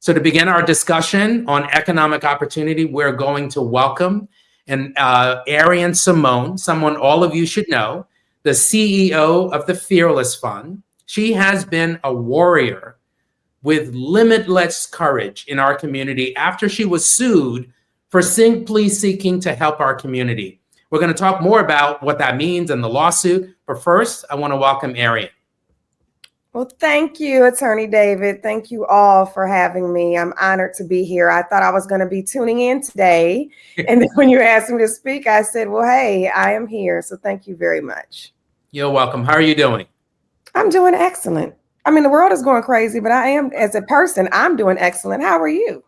So to begin our discussion on economic opportunity, we're going to welcome Arian Simone, someone all of you should know, the CEO of the Fearless Fund. She has been a warrior with limitless courage in our community after she was sued for simply seeking to help our community. We're going to talk more about what that means and the lawsuit. But first, I want to welcome Arian. Well, thank you, Attorney David. Thank you all for having me. I'm honored to be here. I thought I was going to be tuning in today. And then when you asked me to speak, I said, well, hey, I am here. So thank you very much. You're welcome. How are you doing? I'm doing excellent. I mean, the world is going crazy, but I am, as a person, I'm doing excellent. How are you?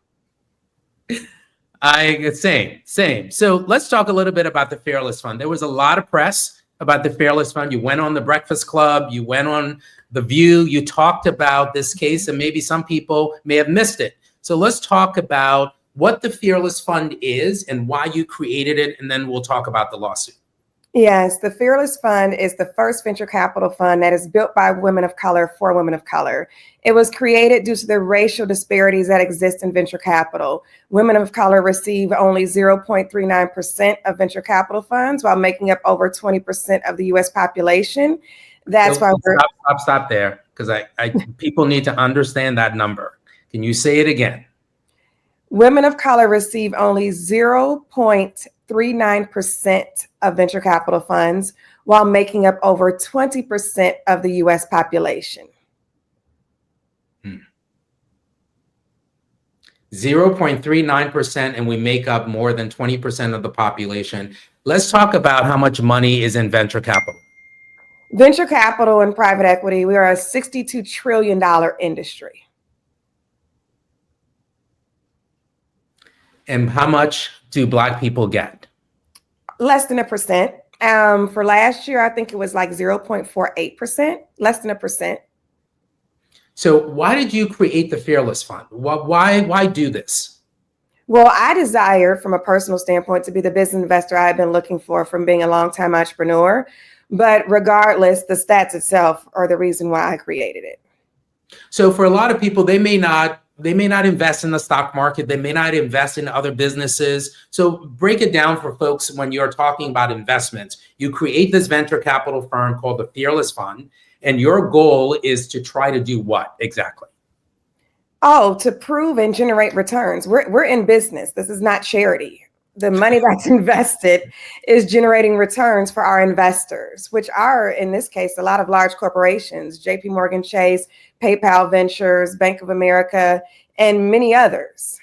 Same. So let's talk a little bit about the Fearless Fund. There was a lot of press about the Fearless Fund. You went on the Breakfast Club, you went on The View, you talked about this case, and maybe some people may have missed it. So let's talk about what the Fearless Fund is and why you created it, and then we'll talk about the lawsuit. Yes, the Fearless Fund is the first venture capital fund that is built by women of color for women of color. It was created due to the racial disparities that exist in venture capital. Women of color receive only 0.39% of venture capital funds while making up over 20% of the US population. That's why we're— Stop there, because I people need to understand that number. Can you say it again? Women of color receive only 0.39% of venture capital funds while making up over 20% of the US population. 0.39%, and we make up more than 20% of the population. Let's talk about how much money is in venture capital. Venture capital and private equity, we are a $62 trillion industry. And how much do Black people get? Less than 1%. For last year, I think it was like 0.48%, less than 1%. So why did you create the Fearless Fund? Why do this? Well, I desire, from a personal standpoint, to be the business investor I've been looking for from being a longtime entrepreneur. But regardless, the stats itself are the reason why I created it. So for a lot of people, they may not invest in the stock market. They may not invest in other businesses. So break it down for folks when you're talking about investments. You create this venture capital firm called the Fearless Fund, and your goal is to try to do what exactly? Oh, to prove and generate returns. We're in business. This is not charity. The money that's invested is generating returns for our investors, which are, in this case, a lot of large corporations, JP Morgan Chase, PayPal Ventures, Bank of America, and many others.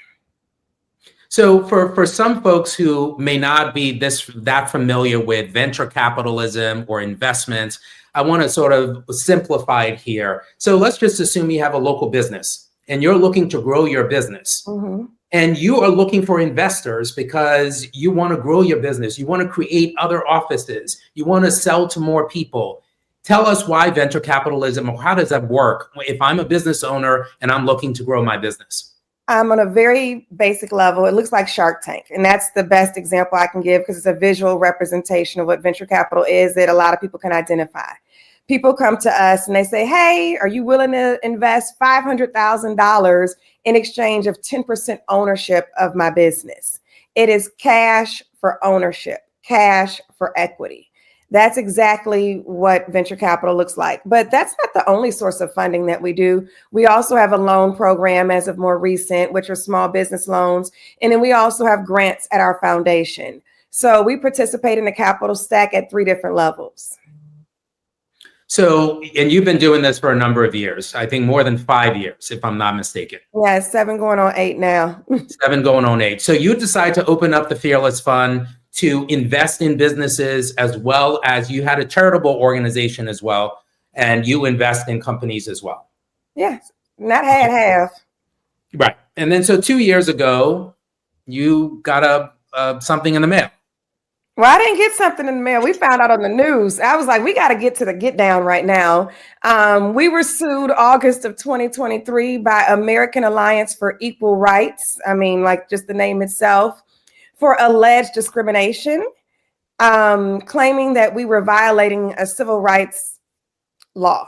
So for some folks who may not be that familiar with venture capitalism or investments, I want to sort of simplify it here. So let's just assume you have a local business and you're looking to grow your business. Mm-hmm. And you are looking for investors because you want to grow your business. You want to create other offices. You want to sell to more people. Tell us why venture capitalism, or how does that work if I'm a business owner and I'm looking to grow my business? On a very basic level, it looks like Shark Tank. And that's the best example I can give because it's a visual representation of what venture capital is that a lot of people can identify. People come to us and they say, hey, are you willing to invest $500,000 in exchange of 10% ownership of my business? It is cash for ownership, cash for equity. That's exactly what venture capital looks like. But that's not the only source of funding that we do. We also have a loan program as of more recent, which are small business loans. And then we also have grants at our foundation. So we participate in the capital stack at 3 different levels. So, and you've been doing this for a number of years, I think more than 5 years, if I'm not mistaken. Yeah, 7 going on 8 now. 7 going on 8. So you decide to open up the Fearless Fund to invest in businesses, as well as you had a charitable organization as well, and you invest in companies as well. Yes, not half. Right. And then so 2 years ago, you got something in the mail. Well, I didn't get something in the mail. We found out on the news. I was like, we got to get to the get down right now. We were sued August of 2023 by American Alliance for Equal Rights. I mean, like just the name itself, for alleged discrimination, claiming that we were violating a civil rights law.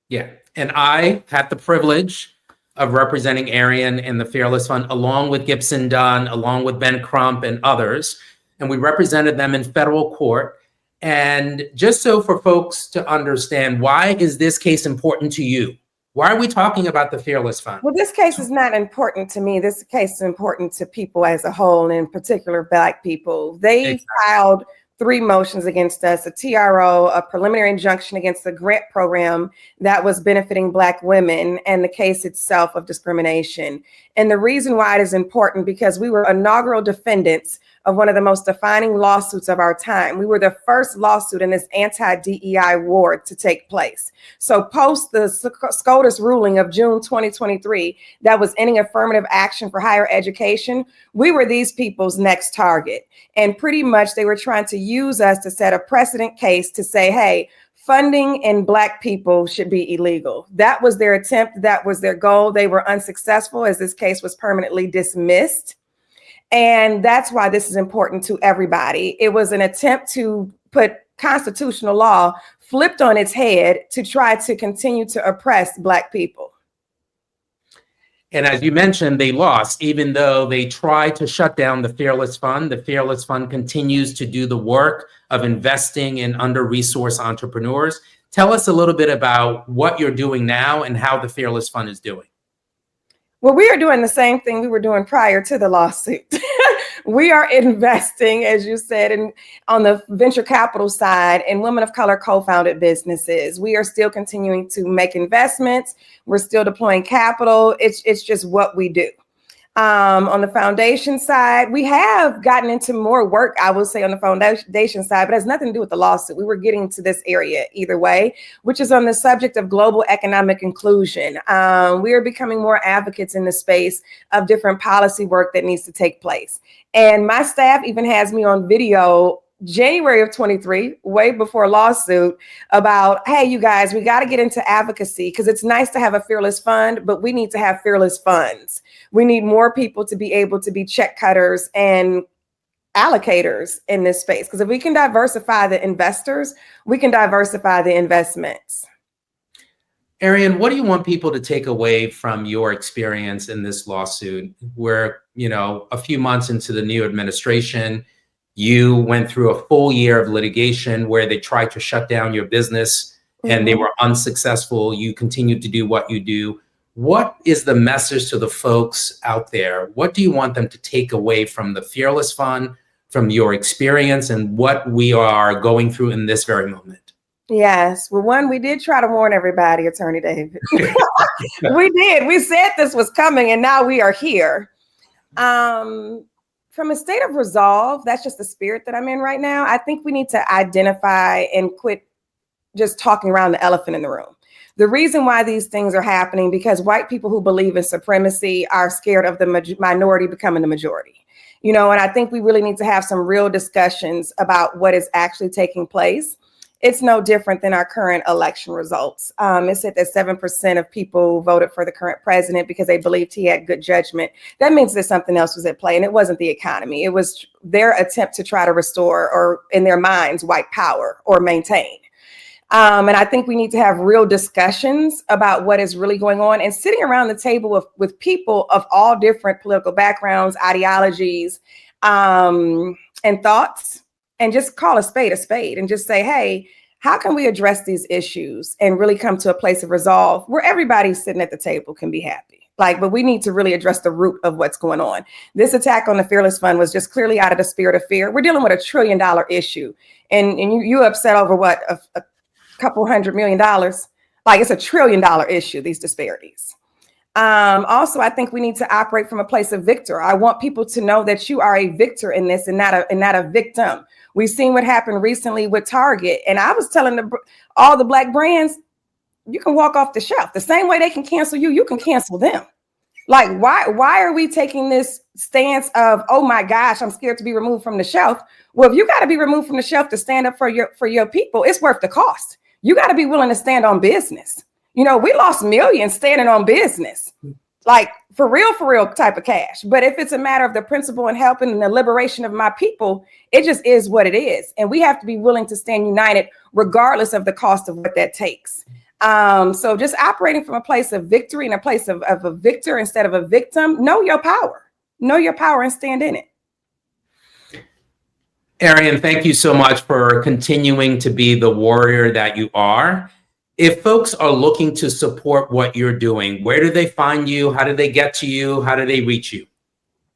Yeah. And I had the privilege of representing Arian and the Fearless Fund, along with Gibson Dunn, along with Ben Crump and others. And we represented them in federal court. And just so for folks to understand, why is this case important to you? Why are we talking about the Fearless Fund? Well, this case is not important to me. This case is important to people as a whole, and in particular, Black people. They filed 3 motions against us: a TRO, a preliminary injunction against the grant program that was benefiting Black women, and the case itself of discrimination. And the reason why it is important, because we were inaugural defendants of one of the most defining lawsuits of our time. We were the first lawsuit in this anti-DEI war to take place. So post the SCOTUS ruling of June 2023 that was ending affirmative action for higher education, we were these people's next target. And pretty much they were trying to use us to set a precedent case to say, hey, funding in Black people should be illegal. That was their attempt. That was their goal. They were unsuccessful, as this case was permanently dismissed. And that's why this is important to everybody. It was an attempt to put constitutional law flipped on its head to try to continue to oppress Black people. And as you mentioned, they lost, even though they tried to shut down the Fearless Fund. The Fearless Fund continues to do the work of investing in under-resourced entrepreneurs. Tell us a little bit about what you're doing now and how the Fearless Fund is doing. Well, we are doing the same thing we were doing prior to the lawsuit. We are investing, as you said, on the venture capital side in women of color co-founded businesses. We are still continuing to make investments. We're still deploying capital. It's just what we do. On the foundation side, we have gotten into more work, I will say, on the foundation side, but it has nothing to do with the lawsuit. We were getting to this area either way, which is on the subject of global economic inclusion. We are becoming more advocates in the space of different policy work that needs to take place. And my staff even has me on video January of 23, way before lawsuit, about, hey, you guys, we got to get into advocacy, because it's nice to have a fearless fund, but we need to have fearless funds. We need more people to be able to be check cutters and allocators in this space, because if we can diversify the investors, we can diversify the investments. Arian, what do you want people to take away from your experience in this lawsuit, where, a few months into the new administration, you went through a full year of litigation where they tried to shut down your business and they were unsuccessful. You continued to do what you do. What is the message to the folks out there? What do you want them to take away from the Fearless Fund, from your experience, and what we are going through in this very moment? Yes. Well, one, we did try to warn everybody, Attorney David. We did. We said this was coming, and now we are here. From a state of resolve, that's just the spirit that I'm in right now. I think we need to identify and quit just talking around the elephant in the room. The reason why these things are happening, because white people who believe in supremacy are scared of the minority becoming the majority. And I think we really need to have some real discussions about what is actually taking place. It's no different than our current election results. It said that 7% of people voted for the current president because they believed he had good judgment. That means that something else was at play, and it wasn't the economy. It was their attempt to try to restore, or in their minds, white power or maintain. And I think we need to have real discussions about what is really going on, and sitting around the table with people of all different political backgrounds, ideologies, and thoughts, and just call a spade and just say, hey, how can we address these issues and really come to a place of resolve where everybody sitting at the table can be happy? But we need to really address the root of what's going on. This attack on the Fearless Fund was just clearly out of the spirit of fear. We're dealing with $1 trillion issue. And you upset over what, a couple $100 million? It's $1 trillion issue, these disparities. Also, I think we need to operate from a place of victor. I want people to know that you are a victor in this and not a victim. We've seen what happened recently with Target. And I was telling all the Black brands, you can walk off the shelf. The same way they can cancel you, you can cancel them. Why are we taking this stance of, oh my gosh, I'm scared to be removed from the shelf? Well, if you got to be removed from the shelf to stand up for your people, it's worth the cost. You got to be willing to stand on business. We lost millions standing on business, for real type of cash. But if it's a matter of the principle and helping and the liberation of my people, it just is what it is. And we have to be willing to stand united regardless of the cost of what that takes. So just operating from a place of victory and a place of a victor instead of a victim. Know your power. Know your power and stand in it. Arian, thank you so much for continuing to be the warrior that you are. If folks are looking to support what you're doing, where do they find you? How do they get to you? How do they reach you?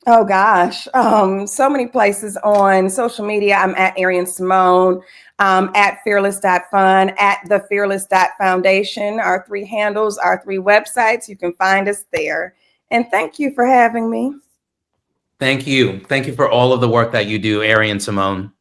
Oh gosh, so many places on social media. I'm at Arian Simone, at fearless.fun, at the fearless.foundation. Our 3 handles, our 3 websites. You can find us there. And thank you for having me. Thank you. Thank you for all of the work that you do, Arian Simone.